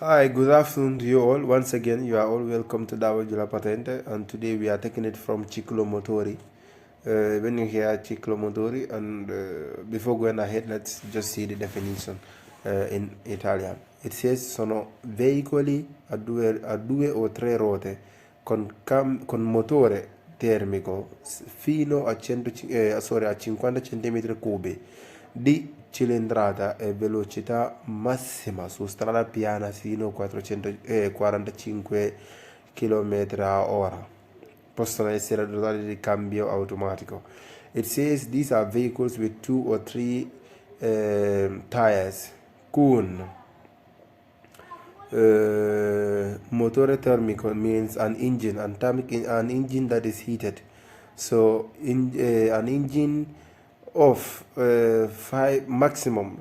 Hi, good afternoon to you all. Once again, you are all welcome to Dawa Jula Patente, and today we are taking it from Ciclomotori. When you hear Ciclomotori, and before going ahead, let's just see the definition in Italian. It says sono veicoli a due o tre ruote con motore termico fino a 50 cm cubi di cilindrata e velocità massima su strada piana fino a 445 km/h. Possono essere dotati di cambio automatico. It says these are vehicles with 2 or 3 tires con motore termico means an engine, an engine that is heated. So an engine of maximum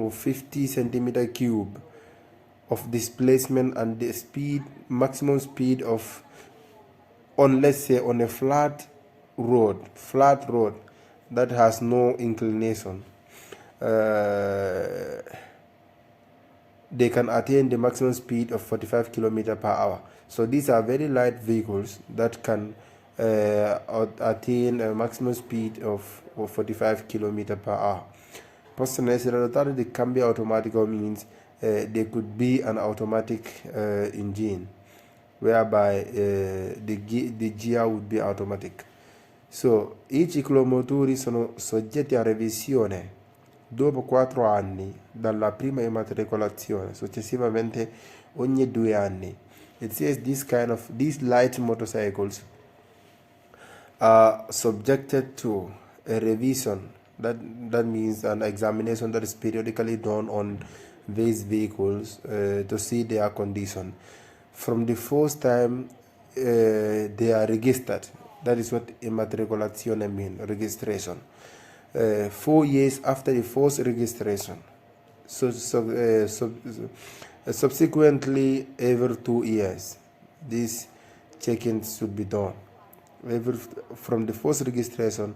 of 50 centimeter cube of displacement, and the maximum speed of, on, let's say, on a flat road that has no inclination, they can attain the maximum speed of 45 km/h. So these are very light vehicles that can attain a maximum speed of 45 km/h. Possono essere dotati di cambio automatico means they could be an automatic engine, whereby the gear would be automatic. So i ciclomotori sono soggetti a revisione dopo 4 anni dalla prima immatricolazione, successivamente ogni 2 anni. It says these light motorcycles are subjected to a revision. That means an examination that is periodically done on these vehicles to see their condition. From the first time they are registered, that is what immatricolazione means, registration. 4 years after the first registration. Subsequently, every 2 years, these check-ins should be done. From the first registration,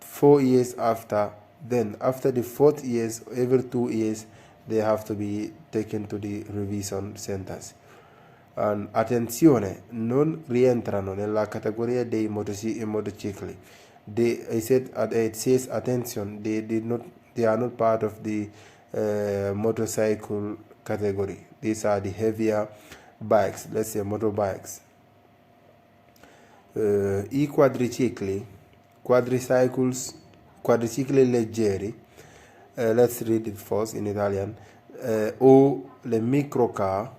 4 years after, then after the 4th years, every 2 years, they have to be taken to the revision centers. And attenzione, non rientrano nella categoria dei motocicli. It says attention, they are not part of the motorcycle category. These are the heavier bikes, let's say motorbikes. I quadricicli leggeri, let's read it first in Italian, o le microcar,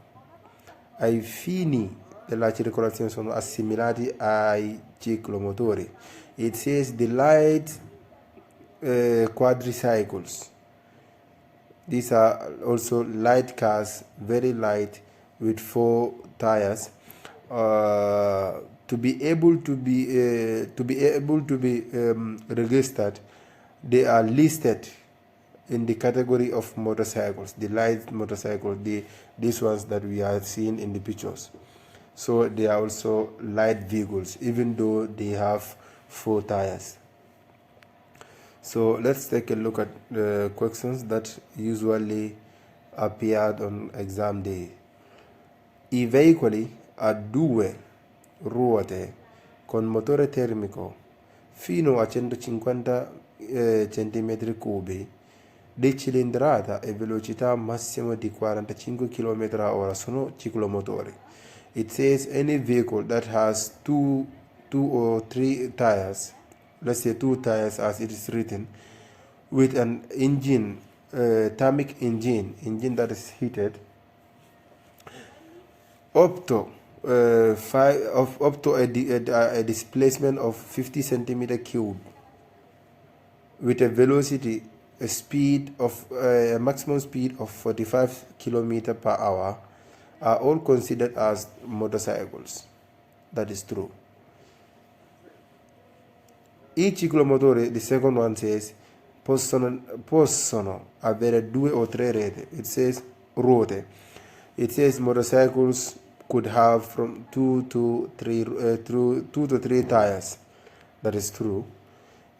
ai fini della circolazione sono assimilati ai ciclomotori. It says the light quadricycles. These are also light cars, very light, with 4 tires. To be able to be registered, they are listed in the category of motorcycles, the light motorcycles, these ones that we are seeing in the pictures. So they are also light vehicles, even though they have 4 tires. So let's take a look at the questions that usually appeared on exam day. I veicoli a 2 ruote con motore termico fino a 150 cm3 di cilindrata e velocità massima di 45 km/h sono ciclomotori. It says any vehicle that has 2 or 3 tires, let's say 2 tires as it is written, with an engine, thermic engine that is heated, up to a displacement of 50 centimeter cube, with a velocity, a maximum speed of 45 km/h, are all considered as motorcycles. That is true. I ciclomotori, the second one says, possono avere 2 o 3 rete. It says ruote. It says motorcycles could have from 2 to 3 tires. That is true.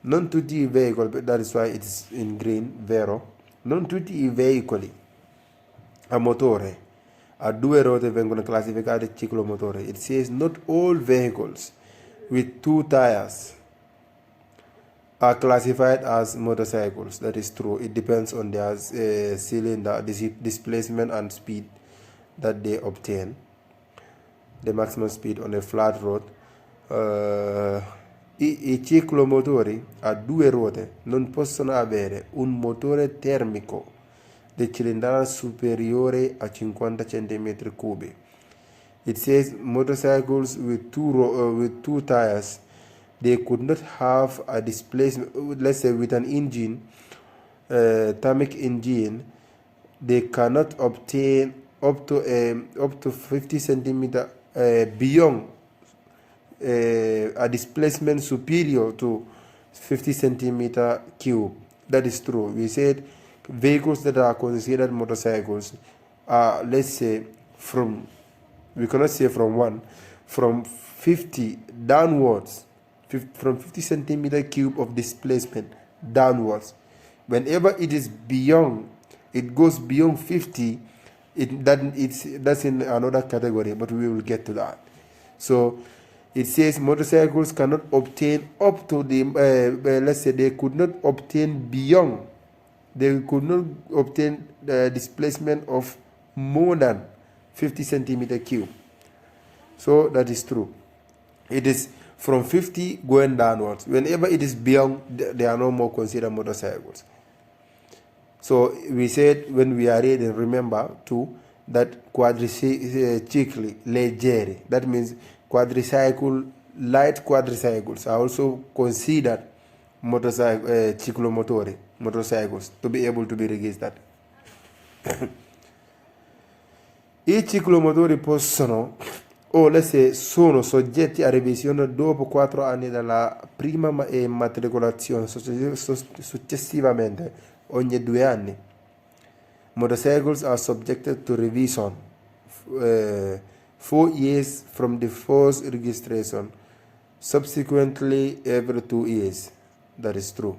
Non tutti I veicoli, that is why it's in green, vero? Non tutti I veicoli a motore a due ruote vengono classificate ciclomotori. It says not all vehicles with 2 tires are classified as motorcycles. That is true. It depends on their cylinder displacement and speed that they obtain. The maximum speed on a flat road. I ciclomotori a 2 ruote non possono avere un motore termico di cilindrata superiore a 50 cm3. It says motorcycles with two tires, they could not have a displacement, let's say with an engine, thermic engine, they cannot obtain up to 50 centimeter beyond a displacement superior to 50 centimeter cube. That is true. We said vehicles that are considered motorcycles are, let's say, we cannot say from 50 downwards, from 50 centimeter cube of displacement downwards. Whenever it is beyond, it goes beyond 50, that's in another category, but we will get to that. So it says motorcycles cannot obtain up to the, let's say they could not obtain beyond, they could not obtain the displacement of more than 50 centimeter cube. So that is true. It is from 50 going downwards. Whenever it is beyond, they are no more considered motorcycles. So we said when we are reading, remember too, that quadricicli leggeri, that means light quadricycles are also considered ciclomotori, motorcycles, to be able to be registered. I ciclomotori possono, let's say, sono soggetti a revisione dopo 4 anni dalla prima matricolazione, successivamente ogni 2 anni. Motorcycles are subjected to revision 4 years from the first registration, subsequently every 2 years. That is true.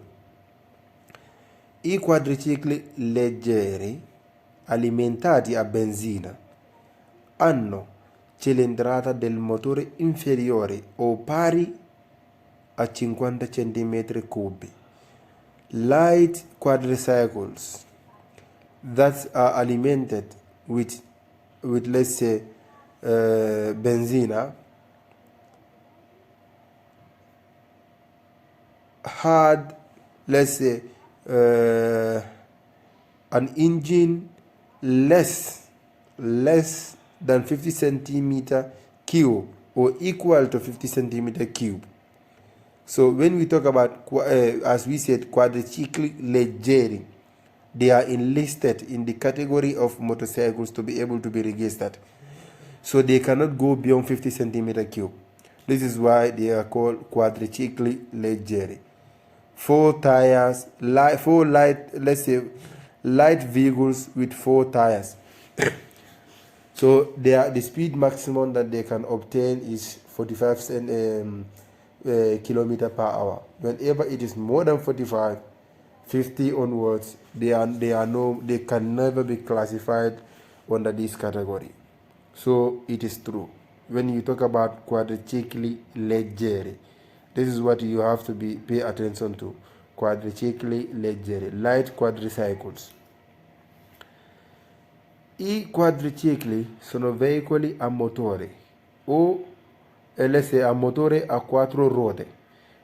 I quadricicli leggeri alimentati a benzina hanno cilindrata del motore inferiore o pari a 50 cm3. Light quadricycles that are alimented with let's say benzina had, let's say, an engine less than 50 centimeter cube or equal to 50 centimeter cube. So when we talk about, as we said, quadricicli leggeri, they are enlisted in the category of motorcycles to be able to be registered. So they cannot go beyond 50 centimeter cube. This is why they are called quadricicli leggeri. 4 tires, let's say, light vehicles with 4 tires. So the speed maximum that they can obtain is 45 kilometer per hour. Whenever it is more than 45, 50 onwards, they can never be classified under this category. So it is true. When you talk about quadricicli leggeri, this is what you have to pay attention to. Quadricicli leggeri, light quadricycles. I quadricicli sono veicoli a motore o let's say a motore a 4 ruote.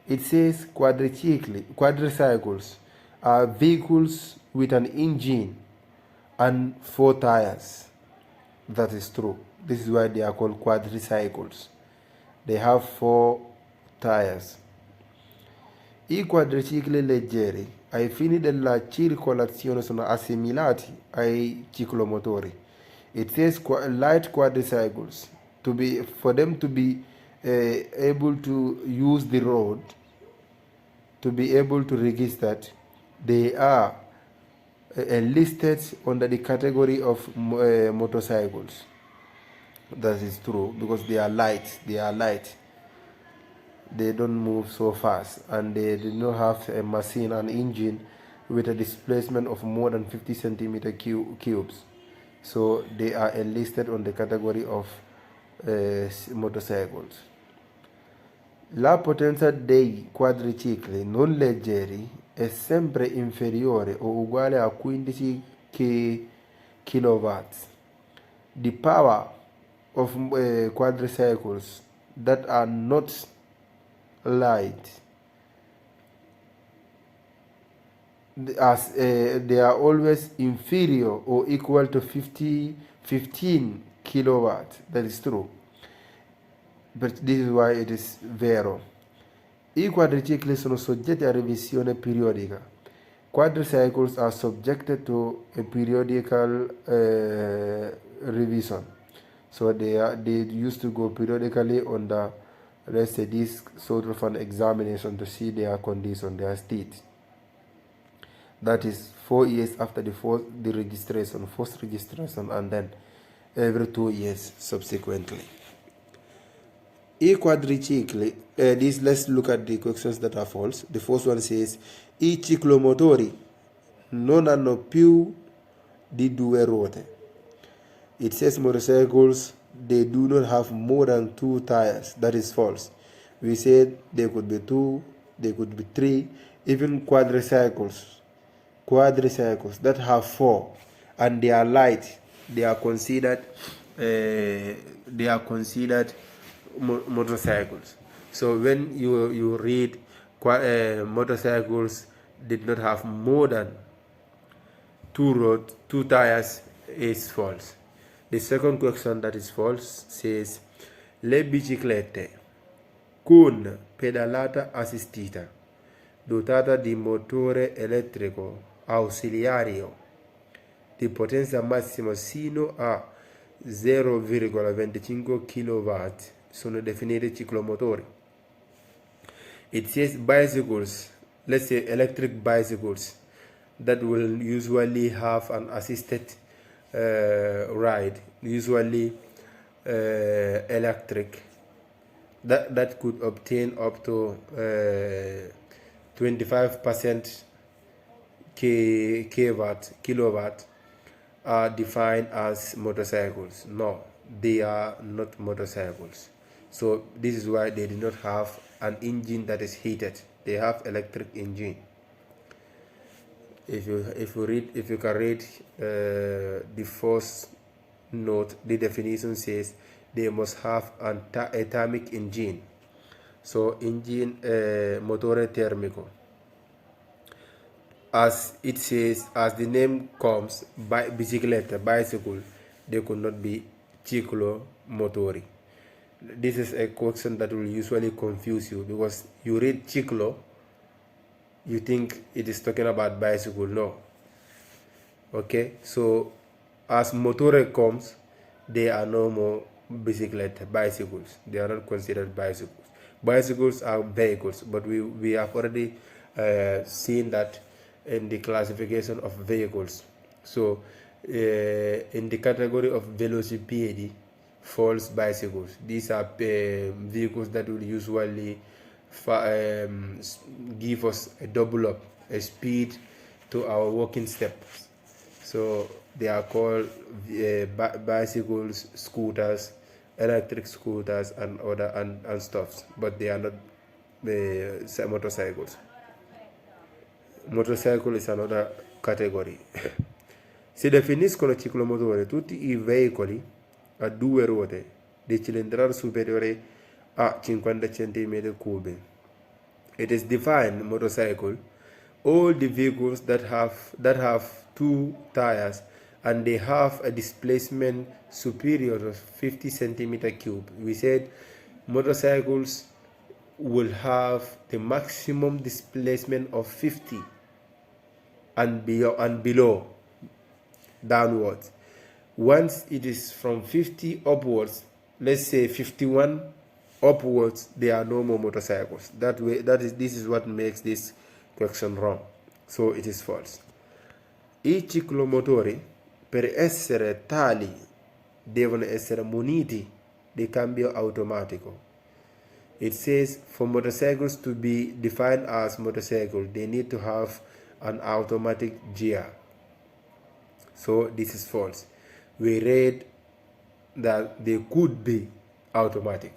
It says quadricycles are vehicles with an engine and 4 tires. That is true. This is why they are called quadricycles. They have 4 tires. I quadricicli leggeri ai fini della circolazione sono assimilati ai ciclomotori. It says light quadricycles, for them to be able to use the road, to be able to register, they are enlisted under the category of motorcycles. That is true, because they are light. They don't move so fast, and they do not have a machine and engine with a displacement of more than 50 centimeter cubes. so they are enlisted on the category of motorcycles. La potenza dei quadricicli non leggeri è sempre inferiore o uguale a 15 kW. The power of quadricycles that are not light, as they are always inferior or equal to 15 kilowatt. That is true, but this is why it is vero. I quadricicli sono soggetti a revisione periodica. Quadricycles are subjected to a periodical revision. So they used to go periodically on the, let's say, this sort of an examination to see their condition, their state. That is 4 years after the first registration, and then every 2 years subsequently. I quadricicli, let's look at the questions that are false. The first one says, I ciclomotori non hanno più di 2 ruote. It says motorcycles, they do not have more than 2 tires. That is false. We said they could be 2, they could be 3, even quadricycles that have 4 and they are light, they are considered motorcycles. So when you read motorcycles did not have more than 2 tires, is false. The second question that is false says, le biciclette con pedalata assistita dotata di motore elettrico ausiliario di potenza massima sino a 0,25 kW sono definite ciclomotori. It says bicycles, let's say electric bicycles, that will usually have an assisted ride, usually electric, that could obtain up to 25% kilowatt, are defined as motorcycles. No, they are not motorcycles. So this is why they do not have an engine that is heated. They have electric engine. If you can read the first note, the definition says they must have an thermic engine. So engine motore termico. As it says, as the name comes, bicicletta, bicycle, they could not be ciclomotori. This is a question that will usually confuse you, because you read ciclo, you think it is talking about bicycle. No. Okay, so as motore comes, they are no more biciclette, bicycles. They are not considered bicycles. Bicycles are vehicles, but we have already seen that in the classification of vehicles. So in the category of velocipedi falls bicycles. These are vehicles that will usually give us a double up, a speed to our walking steps. So they are called bicycles, scooters, electric scooters, and other and stuffs, but they are not motorcycles. Motorcycle is another category. Si definiscono ciclomotori tutti i veicoli a 2 ruote di cilindrata superiore a 50 cm3. It is defined motorcycle all the vehicles that have 2 tires and they have a displacement superior to 50 cm3. We said motorcycles will have the maximum displacement of 50 and below, downwards. Once it is from 50 upwards, let's say 51 upwards, they are no more motorcycles. This is what makes this question wrong. So it is false. I ciclomotori, per essere tali, devono essere muniti di cambio automatico. It says for motorcycles to be defined as motorcycle, they need to have an automatic gear. So this is false. we read that they could be automatic,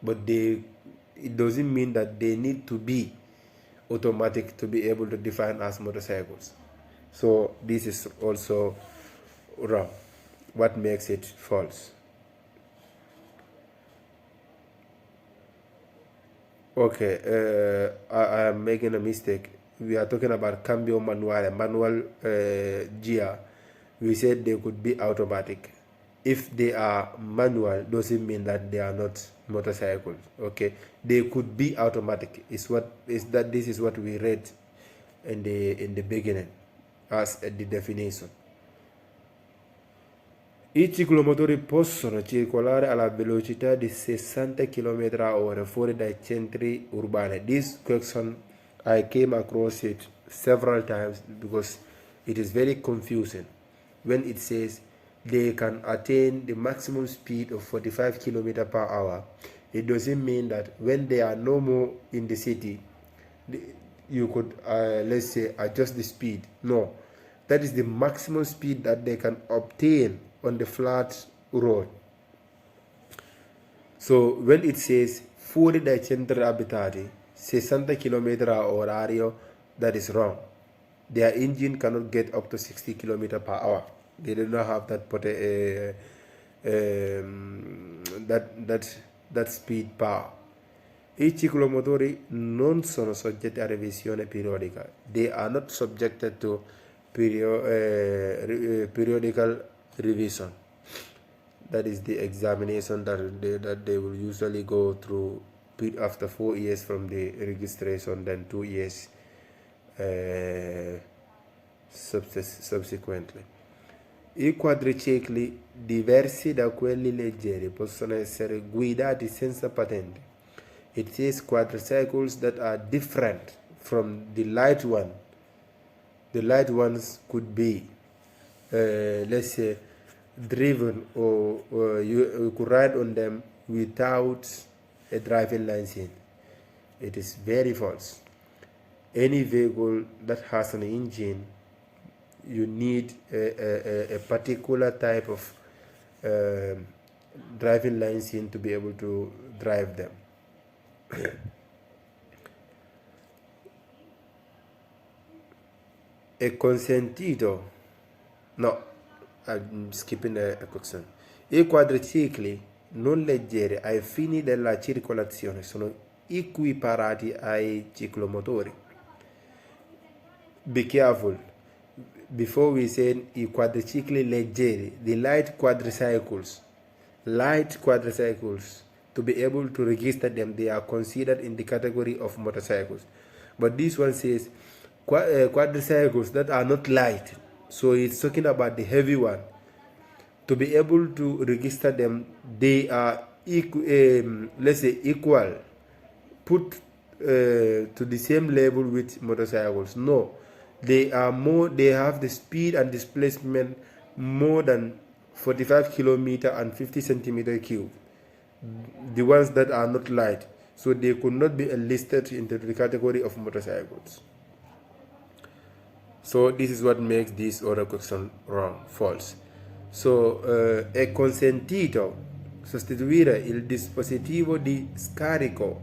but it doesn't mean that they need to be automatic to be able to define as motorcycles. So this is also wrong. What makes it false? Okay, I am making a mistake. We are talking about cambio manuale, manual gear. We said they could be automatic. If they are manual, doesn't mean that they are not motorcycles. Okay, they could be automatic. This is what we read in the beginning as the definition. I ciclomotori possono circolare alla velocità di 60 km/h fuori dai centri urbani. This question, I came across it several times because it is very confusing. When it says they can attain the maximum speed of 45 km/h, it doesn't mean that when they are no more in the city, you could, let's say, adjust the speed. No, that is the maximum speed that they can obtain on the flat road. So when it says fuori dai centri abitati 60 km/h, that is wrong. Their engine cannot get up to 60 km/h. They do not have that speed power. I ciclomotori non sono soggetti a revisione periodica. They are not subjected to periodical revision. That is the examination that they will usually go through after 4 years from the registration, then 2 years subsequently. I quadricicli diversi da quelli leggeri possono essere guidati senza patente. It says quadricycles that are different from the light one. The light ones could be, let's say, driven or you could ride on them without a driving license. It is very false. Any vehicle that has an engine, you need a particular type of driving license to be able to drive them. È consentito, no, I'm skipping a question. I quadricicli non leggeri ai fini della circolazione sono equiparati ai ciclomotori. Be careful. Before we said I quadricicli leggeri, the light quadricycles, to be able to register them, they are considered in the category of motorcycles. But this one says quadricycles that are not light. So it's talking about the heavy one. To be able to register them, they are let's say equal, put to the same level with motorcycles. No, they are more. They have the speed and displacement more than 45 kilometer and 50 centimeter cube. The ones that are not light, so they could not be enlisted into the category of motorcycles. So this is what makes this other question wrong, false. So è consentito sostituire il dispositivo di scarico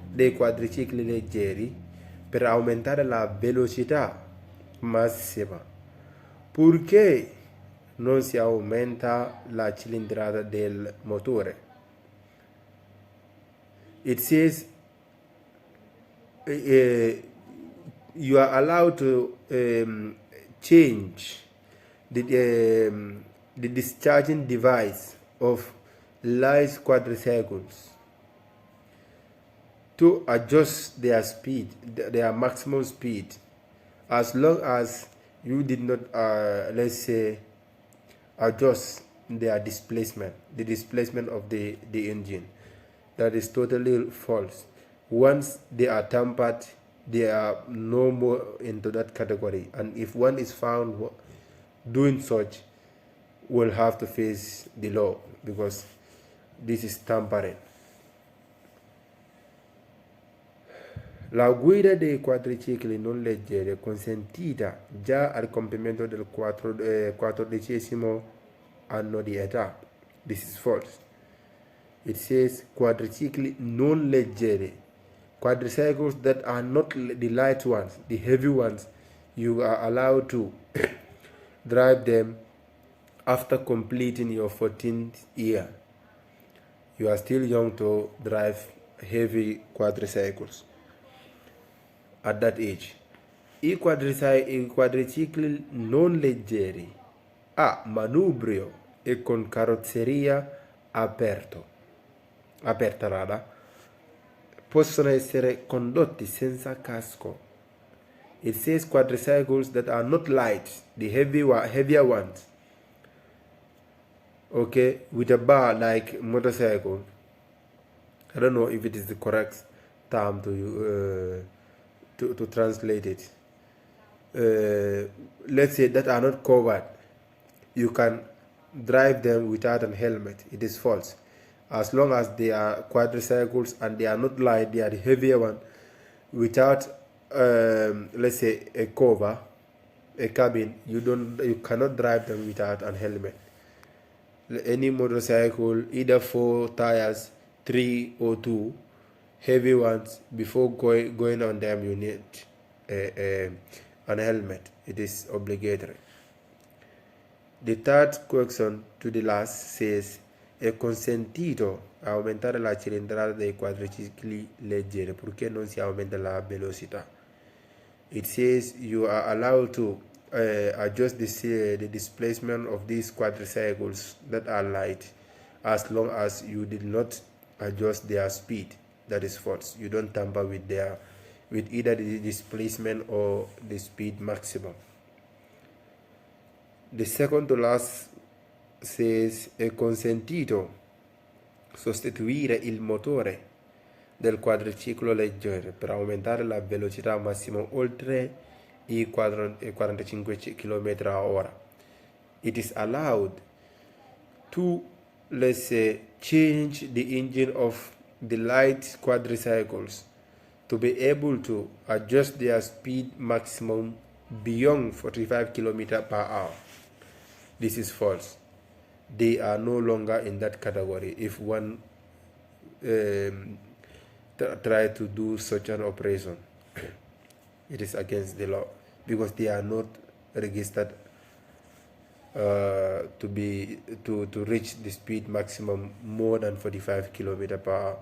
dei quadricicli leggeri per aumentare la velocità massima, purché non si aumenta la cilindrata del motore. It says you are allowed to change the discharging device of light quadricycles to adjust their speed, their maximum speed, as long as you did not, let's say, adjust their displacement, the displacement of the engine. That is totally false. Once they are tampered, they are no more into that category. And if one is found doing such, will have to face the law, because this is tampering. La guida dei quadricicli non leggeri è consentita già al compimento del 14° hanno di età. This is false. It says quadricicli non leggeri. Quadricycles that are not the light ones, the heavy ones, you are allowed to drive them after completing your 14th year. You are still young to drive heavy quadricycles at that age. I quadricicli non leggeri a manubrio e con carrozzeria aperta possono essere condotti senza casco. It says quadricycles that are not light, the heavier ones, okay, with a bar like motorcycle. I don't know if it is the correct term to translate it. Let's say that are not covered. You can drive them without a helmet. It is false. As long as they are quadricycles and they are not light, they are the heavier one, without let's say a cover, a cabin, you cannot drive them without a helmet. Any motorcycle, either 4 tires, 3 or 2, heavy ones, before going on them you need an helmet. It is obligatory. The third question to the last says è consentito aumentare la cilindrata dei quadricicli leggeri perché non si aumenta la velocità. It says you are allowed to adjust the displacement of these quadricycles that are light as long as you did not adjust their speed. That is false. You don't tamper with either the displacement or the speed maximum. The second to last says è consentito sostituire il motore del quadriciclo leggero per aumentare la velocità massima oltre i 45 km/h. It is allowed to, let's say, change the engine of the light quadricycles to be able to adjust their speed maximum beyond 45 km/h. This is false. They are no longer in that category. If one try to do such an operation, it is against the law because they are not registered to reach the speed maximum more than 45 km/h.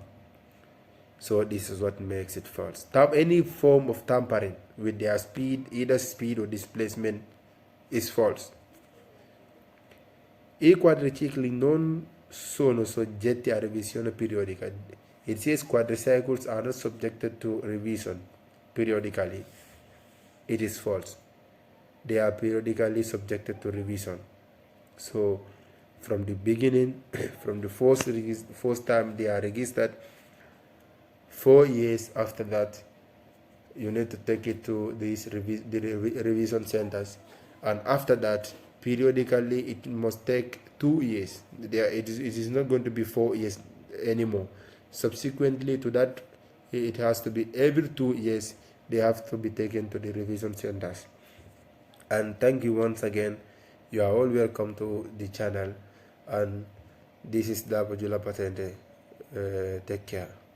So this is what makes it false. Any form of tampering with their speed, either speed or displacement, is false. I quadricicli non sono soggetti a revisione periodica. It says quadricycles are not subjected to revision periodically. It is false. They are periodically subjected to revision. So from the beginning, from the first time they are registered, 4 years after that, you need to take it to these revision centers, and after that, periodically it must take 2 years. It is not going to be 4 years anymore. Subsequently to that, it has to be every 2 years they have to be taken to the revision centers. And thank you once again. You are all welcome to the channel, and this is Dabo Jula Patente. Take care.